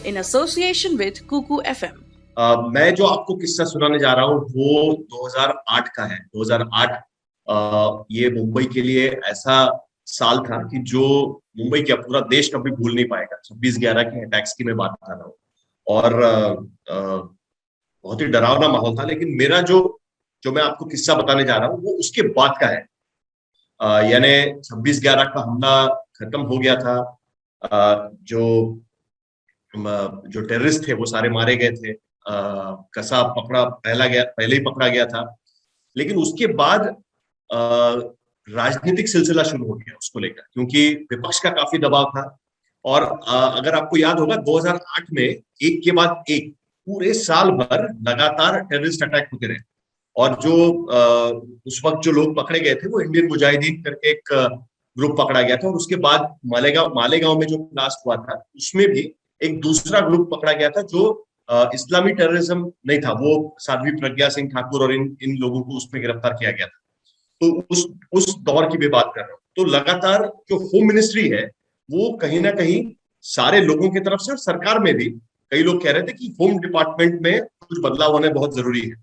in association with Kuku FM. मैं जो आपको किस्सा सुनाने जा रहा हूँ वो 2008 का है। 2008 ये मुंबई के लिए ऐसा साल था कि जो मुंबई क्या पूरा देश कभी भूल नहीं पाएगा। 26/11 के अटैक्स की मैं बात कर रहा हूँ और बहुत ही डरावना माहौल था। लेकिन मेरा जो जो मैं आपको किस्सा बताने जा रहा हूँ वो उसके बाद का है। यानी 26/11 का हमला खत्म हो गया था। जो जो टेररिस्ट थे वो सारे मारे गए थे। कसाब पहले ही पकड़ा गया था। लेकिन उसके बाद राजनीतिक सिलसिला शुरू हो गया उसको लेकर, क्योंकि विपक्ष का काफी दबाव था। और अगर आपको याद होगा 2008 में एक के बाद एक पूरे साल भर लगातार टेररिस्ट अटैक होते रहे। और जो उस वक्त जो लोग पकड़े गए थे वो इंडियन मुजाहिदीन करके एक ग्रुप पकड़ा गया था। और उसके बाद मालेगांव में जो ब्लास्ट हुआ था उसमें भी एक दूसरा ग्रुप पकड़ा गया था जो इस्लामी टेररिज्म नहीं था। वो साध्वी प्रज्ञा सिंह ठाकुर और इन लोगों को उसमें गिरफ्तार किया गया था। तो उस दौर की भी बात कर रहा हूँ। तो लगातार जो होम मिनिस्ट्री है वो कहीं ना कहीं सारे लोगों की तरफ से, और सरकार में भी कई लोग कह रहे थे कि होम डिपार्टमेंट में कुछ बदलाव होने बहुत जरूरी है।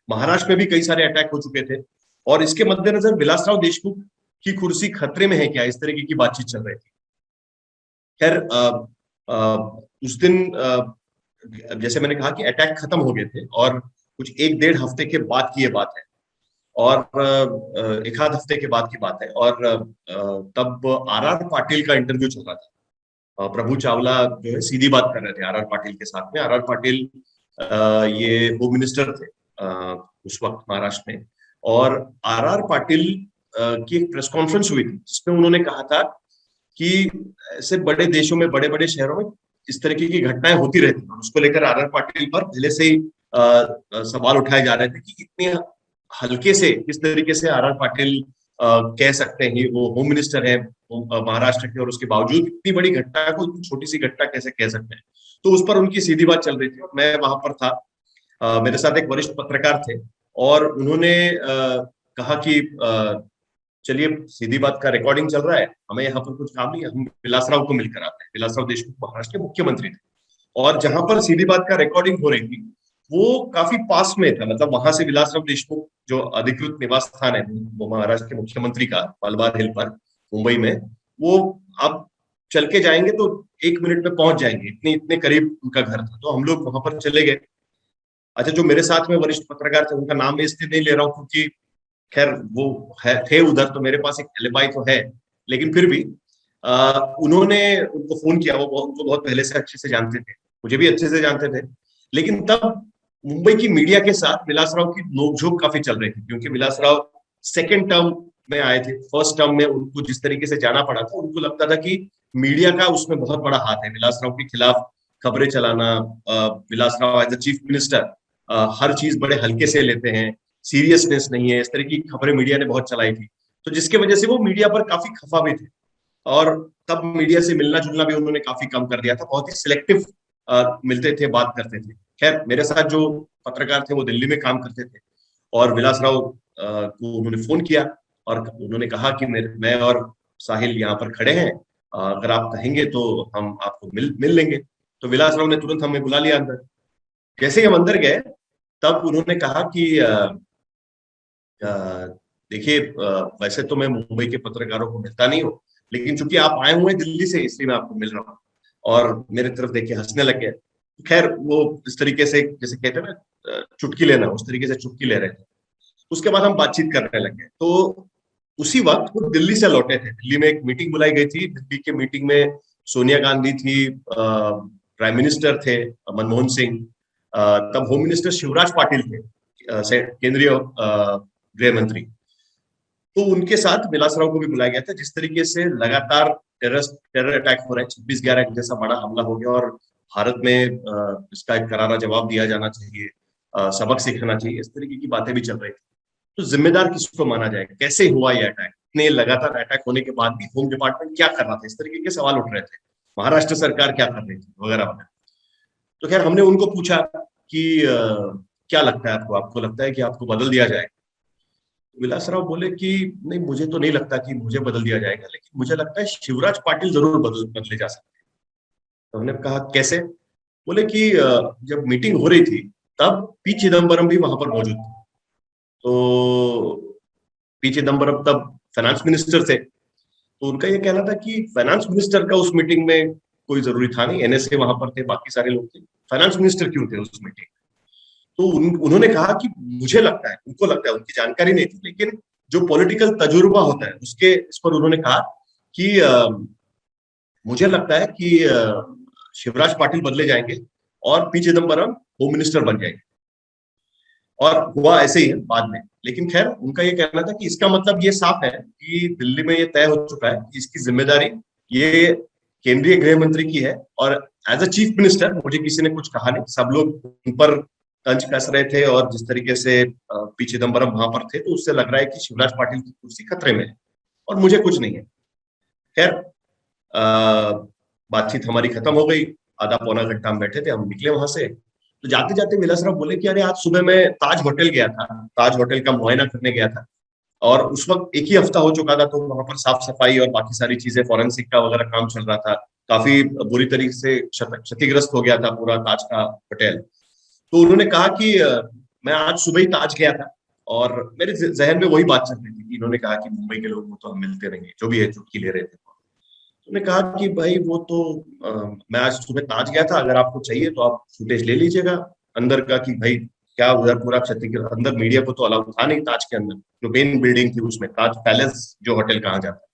महाराष्ट्र में भी कई सारे अटैक हो चुके थे और इसके मद्देनजर विलासराव देशमुख की कुर्सी खतरे में है क्या, इस तरीके की बातचीत चल रही थी। खैर उस दिन जैसे मैंने कहा कि अटैक खत्म हो गए थे और कुछ 1-1.5 हफ्ते के बाद की ये बात है। और एक आध हफ्ते के बाद की बात है। और तब आर पाटिल का इंटरव्यू चल रहा था। प्रभु चावला जो है सीधी बात कर रहे थे आर पाटिल के साथ में। आर पाटिल ये होम मिनिस्टर थे उस वक्त महाराष्ट्र में। और आर पाटिल की एक प्रेस कॉन्फ्रेंस हुई थी जिसमें उन्होंने कहा था कि ऐसे बड़े देशों में, बड़े बड़े शहरों में इस तरीके की घटनाएं होती रहती हैं। उसको लेकर आर पाटिल पर पहले से ही सवाल उठाए जा रहे थे कि इतने हल्के से किस तरीके से आर पाटिल कह सकते हैं, वो होम मिनिस्टर है महाराष्ट्र के, और उसके बावजूद इतनी बड़ी घटना को इतनी छोटी सी घटना कैसे कह सकते हैं। तो उस पर उनकी सीधी बात चल रही थी और मैं वहां पर था। मेरे साथ एक वरिष्ठ पत्रकार थे और उन्होंने कहा कि चलिए सीधी बात का रिकॉर्डिंग चल रहा है, हमें यहाँ पर कुछ काम नहीं है, हम विलासराव को मिलकर आते हैं। विलासराव देशमुख महाराष्ट्र के मुख्यमंत्री थे और जहां पर सीधी बात का रिकॉर्डिंग हो रही थी वो काफी पास में था। मतलब वहां से विलासराव देशमुख जो अधिकृत निवास स्थान है वो महाराष्ट्र के मुख्यमंत्री का, मलबार हिल पर मुंबई में, वो आप चल के जाएंगे तो 1 मिनट में पहुंच जाएंगे, इतने करीब उनका घर था। तो हम लोग वहां पर चले गए। अच्छा, जो मेरे साथ में वरिष्ठ पत्रकार थे उनका नाम मैं इसलिए नहीं ले रहा हूँ क्योंकि खैर वो थे उधर, तो मेरे पास एक एलिबाई तो है। लेकिन फिर भी उन्होंने उनको फोन किया। वो उनको बहुत पहले से अच्छे से जानते थे, मुझे भी अच्छे से जानते थे। लेकिन तब मुंबई की मीडिया के साथ विलासराव की नोकझोंक काफी चल रही थी, क्योंकि विलासराव सेकेंड टर्म में आए थे। फर्स्ट टर्म में उनको जिस तरीके से जाना पड़ा था, उनको लगता था कि मीडिया का उसमें बहुत बड़ा हाथ है, विलासराव के खिलाफ खबरें चलाना। Vilasrao as a chief minister हर चीज बड़े हल्के से लेते हैं, सीरियसनेस नहीं है, इस तरह की खबरें मीडिया ने बहुत चलाई थी। तो जिसकी वजह से वो मीडिया पर काफी खफा भी थे और तब मीडिया से मिलना जुलना भी उन्होंने काफी कम कर दिया था। बहुत ही सिलेक्टिव मिलते थे, बात करते थे। खैर मेरे साथ जो पत्रकार थे वो दिल्ली में काम करते थे और विलासराव को उन्होंने फोन किया और उन्होंने कहा कि मैं और साहिल यहाँ पर खड़े हैं, अगर आप कहेंगे तो हम आपको मिल लेंगे। तो विलासराव ने तुरंत हमें बुला लिया अंदर। जैसे ही हम अंदर गए तब उन्होंने कहा कि देखिए, वैसे तो मैं मुंबई के पत्रकारों को मिलता नहीं हूँ, लेकिन चूंकि आप आए हुए हैं दिल्ली से इसलिए मैं आपको मिल रहा हूँ। और मेरे तरफ देख के हंसने लग गए। खैर वो इस तरीके से जैसे कहते हैं ना चुटकी लेना, उस तरीके से चुटकी ले रहे थे। उसके बाद हम बातचीत करने लगे। तो उसी वक्त वो दिल्ली से लौटे थे। दिल्ली में एक मीटिंग बुलाई गई थी। दिल्ली के मीटिंग में सोनिया गांधी थी, प्राइम मिनिस्टर थे मनमोहन सिंह, तब होम मिनिस्टर शिवराज पाटिल थे, केंद्रीय गृह मंत्री। तो उनके साथ विलासराव को भी बुलाया गया था। जिस तरीके से लगातार टेरर अटैक हो रहे हैं, 26/11 जैसा बड़ा हमला हो गया और भारत में इसका एक करारा जवाब दिया जाना चाहिए, सबक सीखना चाहिए, इस तरीके की बातें भी चल रही थी। तो जिम्मेदार किसको माना जाएगा, कैसे हुआ ये अटैक, इतने लगातार अटैक होने के बाद भी होम डिपार्टमेंट क्या कर रहा था, इस तरीके के सवाल उठ रहे थे। महाराष्ट्र सरकार क्या कर रही थी वगैरह वगैरह। तो खैर हमने उनको पूछा कि क्या लगता है आपको, लगता है कि आपको बदल दिया जाए? विलासराव बोले कि नहीं, मुझे तो नहीं लगता कि मुझे बदल दिया जाएगा, लेकिन मुझे लगता है शिवराज पाटिल जरूर बदले जा सकते हैं। तो हमने कहा कैसे? बोले कि जब मीटिंग हो रही थी तब पी चिदम्बरम भी वहां पर मौजूद थे। तो पी चिदम्बरम तब फाइनेंस मिनिस्टर थे, तो उनका ये कहना था कि फाइनेंस मिनिस्टर का उस मीटिंग में कोई जरूरी था नहीं, एनएसए वहां पर थे, बाकी सारे लोग थे, फाइनेंस मिनिस्टर क्यों थे उस मीटिंग? तो उन्होंने कहा कि मुझे लगता है, उनको लगता है, उनकी जानकारी नहीं थी, लेकिन जो पॉलिटिकल तजुर्बा होता है उसके इस पर उन्होंने कहा कि मुझे लगता है कि शिवराज पाटिल बदले जाएंगे और पी चिदम्बरम होम मिनिस्टर बन जाएंगे। और हुआ ऐसे ही है बाद में। लेकिन खैर, उनका ये कहना था कि इसका मतलब ये साफ है कि दिल्ली में ये तय हो चुका है कि इसकी जिम्मेदारी ये केंद्रीय गृह मंत्री की है, और एज अ चीफ मिनिस्टर मुझे किसी ने कुछ कहा नहीं, सब लोग उन पर तंज कस रहे थे, और जिस तरीके से पी चिदम्बरम वहां पर थे, तो उससे लग रहा है कि शिवराज पाटिल की कुर्सी खतरे में है, और मुझे कुछ नहीं है। खैर, बातचीत हमारी खत्म हो गई, आधा पौना घंटा हम बैठे थे, हम निकले वहां से। तो जाते जाते विलासराव बोले कि अरे आज सुबह मैं ताज होटल गया था, ताज होटल का मुआयना करने गया था, और उस वक्त एक ही हफ्ता हो चुका था, तो वहां पर साफ सफाई और बाकी सारी चीजें, फॉरेंसिक का वगैरह काम चल रहा था, काफी बुरी तरीके से क्षतिग्रस्त हो गया था पूरा ताज का होटल। तो उन्होंने कहा कि मैं आज सुबह ही ताज गया था, और मेरे जहन में वही बात चल रही थी कि इन्होंने कहा कि मुंबई के लोगों को तो हम मिलते रहेंगे, जो भी है चुटकी ले रहे थे। उन्होंने कहा कि भाई वो तो मैं आज सुबह ताज गया था, अगर आपको चाहिए तो आप फुटेज ले लीजिएगा अंदर का, कि भाई क्या उधर पूरा क्षति, अंदर मीडिया को तो अलाउ था नहीं ताज के अंदर, जो मेन बिल्डिंग थी उसमें, ताज पैलेस जो होटल कहा जाता है।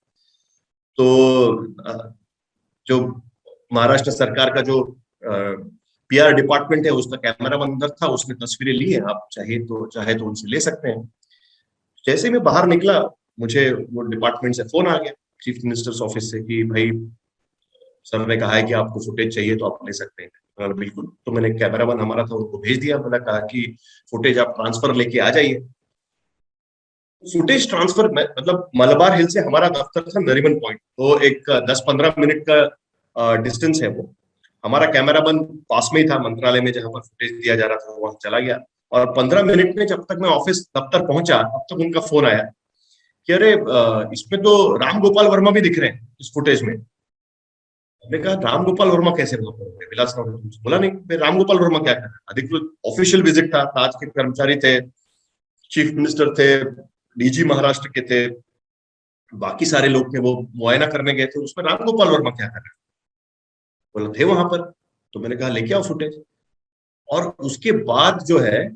तो जो महाराष्ट्र सरकार का जो पीआर डिपार्टमेंट है उसका कैमरा अंदर था, उसने तस्वीरें ली है, आप चाहे तो उनसे ले सकते हैं। जैसे ही मैं बाहर निकला, मुझे वो डिपार्टमेंट से फोन आ गया, चीफ मिनिस्टर्स ऑफिस से, कि भाई सर ने कहा है कि आपको फुटेज चाहिए तो आप ले सकते हैं। मैंने बिल्कुल, तो मैंने कैमरामैन हमारा था उनको भेज दिया, मैंने कहा कि फुटेज आप ट्रांसफर लेके आ जाइए। फुटेज ट्रांसफर में मतलब मलबार हिल से हमारा दफ्तर था नरीमन पॉइंट, तो एक 10-15 मिनट का डिस्टेंस है वो। हमारा कैमरामैन पास में ही था, मंत्रालय में जहां पर फुटेज दिया जा रहा था वहां चला गया, और 15 मिनट में जब तक मैं ऑफिस दफ्तर पहुंचा तब तक उनका फोन आया कि अरे इसमें तो राम गोपाल वर्मा भी दिख रहे हैं इस फुटेज में। हमने कहा राम गोपाल वर्मा कैसे वहां पर होंगे? विलासराव ने तुमसे बोला नहीं, फिर राम गोपाल वर्मा क्या कर रहे हैं? अधिकृत ऑफिशियल विजिट था, ताज के कर्मचारी थे, चीफ मिनिस्टर थे, डीजी महाराष्ट्र के थे, बाकी सारे लोग थे, वो मुआयना करने गए थे, उसमें राम गोपाल वर्मा क्या कर रहे हैं? बोला थे वहां पर। तो मैंने कहा लेके आओ फुटेज। और उसके बाद जो है,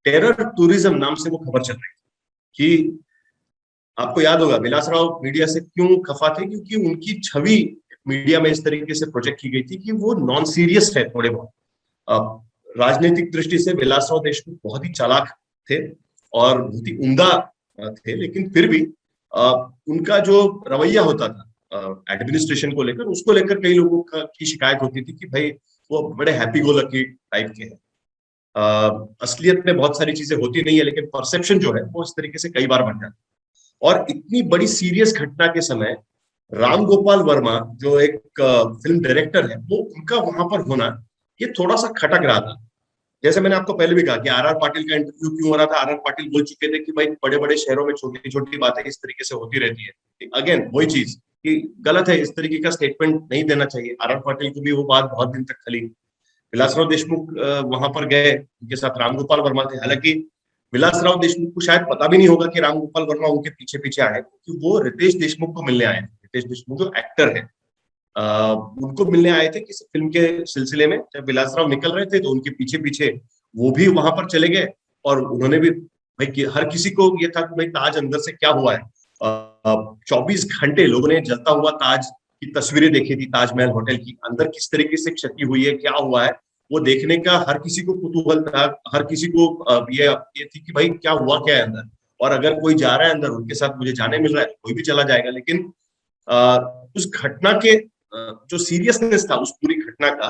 टेरर टूरिज्म नाम से वो खबर चल रही थी कि आपको याद होगा विलासराव मीडिया से क्यों खफा थे, क्योंकि उनकी छवि मीडिया में इस तरीके से प्रोजेक्ट की गई थी कि वो नॉन सीरियस है थोड़े बहुत। राजनीतिक दृष्टि से विलासराव देशमुख बहुत ही चालाक थे और बहुत ही उम्दा थे, लेकिन फिर भी उनका जो रवैया होता था एडमिनिस्ट्रेशन को लेकर, उसको लेकर कई लोगों की शिकायत होती थी कि भाई वो बड़े हैप्पी गो लकी टाइप के हैं। असलियत में बहुत सारी चीजें होती नहीं है, लेकिन परसेप्शन जो है वो इस तरीके से कई बार बन जाता है। और इतनी बड़ी सीरियस घटना के समय राम गोपाल वर्मा जो एक फिल्म डायरेक्टर है, वो उनका वहां पर होना ये थोड़ा सा खटक रहा था। जैसे मैंने आपको पहले भी कहा कि आर आर पाटिल का इंटरव्यू क्यों हो रहा था, आर आर पाटिल बोल चुके थे कि भाई बड़े बड़े शहरों में छोटी छोटी बातें इस तरीके से होती रहती है। अगेन वही चीज कि गलत है, इस तरीके का स्टेटमेंट नहीं देना चाहिए। आर आर पाटिल को भी वो बात बहुत दिन तक खली। विलासराव देशमुख वहां पर गए, उनके साथ रामगोपाल वर्मा थे। हालांकि विलासराव देशमुख को शायद पता भी नहीं होगा कि रामगोपाल वर्मा उनके पीछे पीछे आए, क्योंकि वो रितेश देशमुख को मिलने आए थे। रितेश देशमुख जो एक्टर है, उनको मिलने आए थे किसी फिल्म के सिलसिले में। जब विलासराव निकल रहे थे तो उनके पीछे पीछे वो भी वहां पर चले गए, और उन्होंने भी भाई हर किसी को ये था कि भाई ताज अंदर से क्या हुआ है। 24 घंटे लोगों ने जलता हुआ ताज की तस्वीरें देखी थी, ताजमहल होटल की, अंदर किस तरीके से क्षति हुई है, क्या हुआ है, वो देखने का हर किसी को कुतूहल था। हर किसी को ये थी कि भाई क्या हुआ क्या है अंदर, और अगर कोई जा रहा है अंदर, उनके साथ मुझे जाने मिल रहा है, कोई भी चला जाएगा। लेकिन उस घटना के जो सीरियसनेस था उस पूरी घटना का,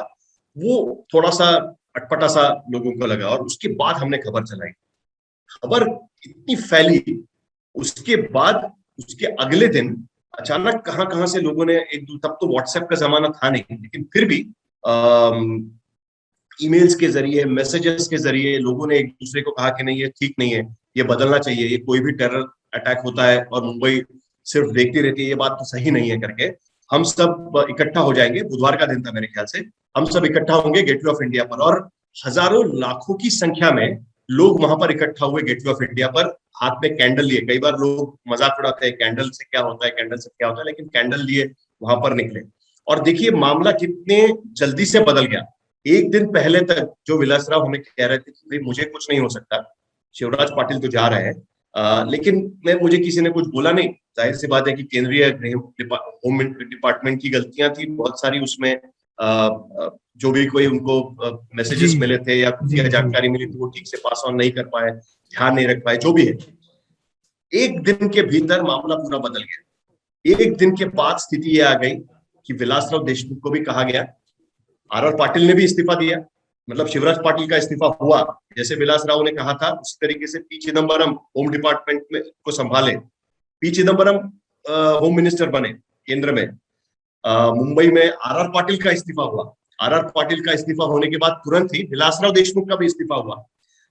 वो थोड़ा सा अटपटा सा लोगों को लगा। और उसके बाद हमने खबर चलाई, खबर इतनी फैली, उसके बाद उसके अगले दिन अचानक कहां कहां से लोगों ने तब तो व्हाट्सएप का जमाना था नहीं, लेकिन फिर भी ईमेल्स के जरिए, मैसेजेस के जरिए लोगों ने एक दूसरे को कहा कि नहीं ये ठीक नहीं है, ये बदलना चाहिए, ये कोई भी टेरर अटैक होता है और मुंबई सिर्फ देखती रहती है, ये बात तो सही नहीं है करके हम सब इकट्ठा हो जाएंगे। बुधवार का दिन था मेरे ख्याल से, हम सब इकट्ठा होंगे गेटवे ऑफ इंडिया पर, और हजारों लाखों की संख्या में लोग वहां पर इकट्ठा हुए गेटवे ऑफ इंडिया पर, हाथ में कैंडल लिए। कई बार लोग मजाक उड़ाते हैं कैंडल से क्या होता है, कैंडल से क्या होता है, लेकिन कैंडल लिए वहां पर निकले। और देखिए मामला कितने जल्दी से बदल गया। एक दिन पहले तक जो विलासराव हमें कह रहे थे कि भाई मुझे कुछ नहीं हो सकता, शिवराज पाटिल तो जा रहे हैं, लेकिन मुझे किसी ने कुछ बोला नहीं। जाहिर सी बात है कि केंद्रीय होम डिपार्टमेंट की गलतियां थी बहुत सारी उसमें। जो भी कोई उनको मैसेजेस मिले थे या कुछ जानकारी मिली थी वो ठीक से पास ऑन नहीं कर पाए, ध्यान नहीं रख पाए, जो भी है। एक दिन के भीतर मामला पूरा बदल गया। एक दिन के बाद स्थिति ये आ गई कि विलासराव देशमुख को भी कहा गया, आर पाटिल ने भी इस्तीफा दिया, मतलब शिवराज पाटिल का इस्तीफा हुआ। जैसे विलासराव ने कहा था उसी तरीके से पी चिदम्बरम होम डिपार्टमेंट में को संभाले, पी चिदम्बरम होम मिनिस्टर बने केंद्र में। मुंबई में आर पाटिल का इस्तीफा हुआ। आर पाटिल का इस्तीफा होने के बाद तुरंत ही विलासराव देशमुख का भी इस्तीफा हुआ,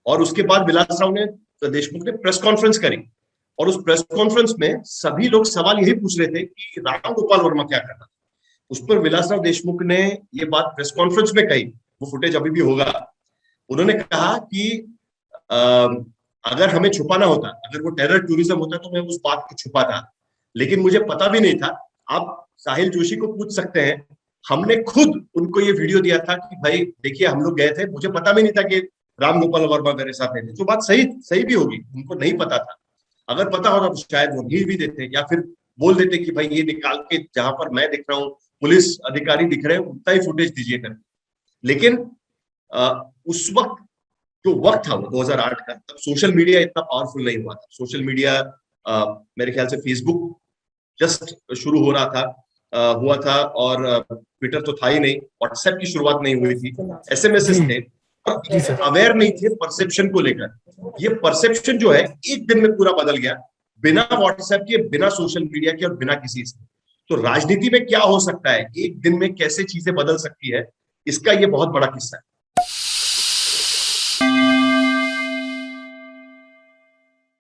और उसके बाद विलासराव ने देशमुख ने प्रेस कॉन्फ्रेंस करी, और उस प्रेस कॉन्फ्रेंस में सभी लोग सवाल यही पूछ रहे थे कि राम गोपाल वर्मा क्या कर रहा था। उस पर विलासराव देशमुख ने ये बात प्रेस कॉन्फ्रेंस में कही, वो फुटेज अभी भी होगा। उन्होंने कहा कि अगर हमें छुपाना होता, अगर वो टेरर टूरिज्म होता तो मैं उस बात को छुपाता, लेकिन मुझे पता भी नहीं था। आप साहिल जोशी को पूछ सकते हैं, हमने खुद उनको ये वीडियो दिया था कि भाई देखिए हम लोग गए थे, मुझे पता भी नहीं था कि राम गोपाल वर्मा मेरे साथ थे। जो बात सही सही भी होगी, उनको नहीं पता था। अगर पता होता तो शायद वो नहीं भी देते, या फिर बोल देते कि भाई ये निकाल के जहां पर मैं दिख रहा हूँ, पुलिस अधिकारी दिख रहे हैं, उतना ही फुटेज दीजिए करके। लेकिन उस वक्त जो वक्त था वो 2008 का, तब सोशल मीडिया इतना पावरफुल नहीं हुआ था। सोशल मीडिया मेरे ख्याल से फेसबुक जस्ट शुरू हो रहा था, हुआ था, और ट्विटर तो था ही नहीं, व्हाट्सएप की शुरुआत नहीं हुई थी, एसएमएस थे, और अवेयर नहीं थे परसेप्शन को लेकर। ये परसेप्शन जो है एक दिन में पूरा बदल गया, बिना व्हाट्सएप के, बिना सोशल मीडिया के, और बिना किसी से। तो राजनीति में क्या हो सकता है, एक दिन में कैसे चीजें बदल सकती है, इसका ये बहुत बड़ा किस्सा है।